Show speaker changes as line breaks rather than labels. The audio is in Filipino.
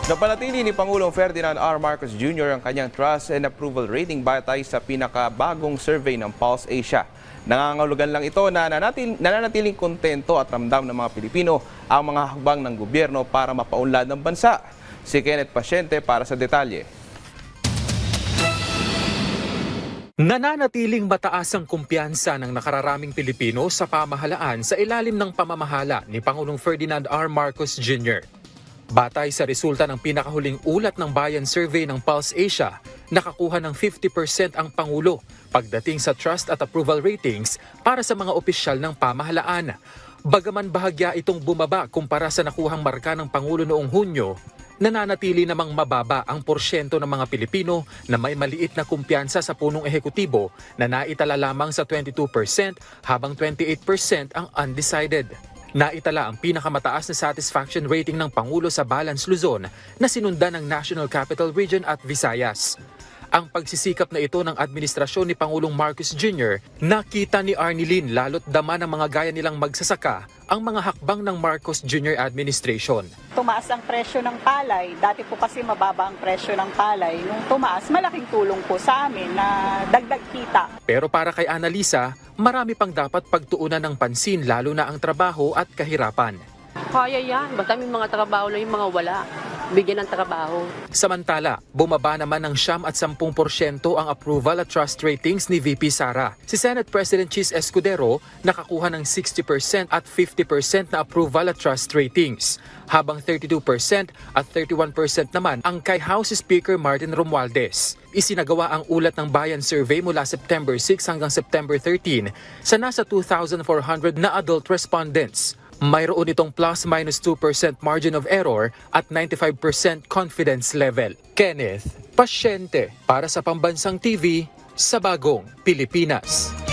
Napanatili ni Pangulong Ferdinand R. Marcos Jr. ang kanyang trust and approval rating batay sa pinakabagong survey ng Pulse Asia. Nangangahulugan lang ito na nananatiling kontento at ramdam ng mga Pilipino ang mga hakbang ng gobyerno para mapaunlad ng bansa. Si Kenneth Pasyente para sa detalye.
Nananatiling mataas ang kumpiyansa ng nakararaming Pilipino sa pamahalaan sa ilalim ng pamamahala ni Pangulong Ferdinand R. Marcos Jr. Batay sa resulta ng pinakahuling ulat ng Bayan Survey ng Pulse Asia, nakakuha ng 50% ang Pangulo pagdating sa trust at approval ratings para sa mga opisyal ng pamahalaan. Bagaman bahagya itong bumaba kumpara sa nakuhang marka ng Pangulo noong Hunyo, nananatili namang mababa ang porsyento ng mga Pilipino na may maliit na kumpiyansa sa punong ehekutibo na naitala lamang sa 22% habang 28% ang undecided. Naitala ang pinakamataas na satisfaction rating ng Pangulo sa Balance Luzon na sinundan ng National Capital Region at Visayas. Ang pagsisikap na ito ng administrasyon ni Pangulong Marcos Jr. nakita ni Arnilin lalo't dama ng mga gaya nilang magsasaka ang mga hakbang ng Marcos Jr. administration.
Tumaas ang presyo ng palay. Dati po kasi mababa ang presyo ng palay. Nung tumaas, malaking tulong po sa amin na dagdag kita.
Pero para kay Annalisa, marami pang dapat pagtuunan ng pansin lalo na ang trabaho at kahirapan.
Kaya yan. Basta may mga trabaho lang yung mga wala. Bigyan ng trabaho.
Samantala, bumaba naman ng 9% at 10% ang approval at trust ratings ni VP Sara. Si Senate President Chis Escudero nakakuha ng 60% at 50% na approval at trust ratings, habang 32% at 31% naman ang kay House Speaker Martin Romualdez. Isinagawa ang ulat ng Bayan Survey mula September 6 hanggang September 13 sa nasa 2,400 na adult respondents. Mayroon itong plus-minus 2% margin of error at 95% confidence level. Kenneth Pasyente para sa Pambansang TV sa Bagong Pilipinas.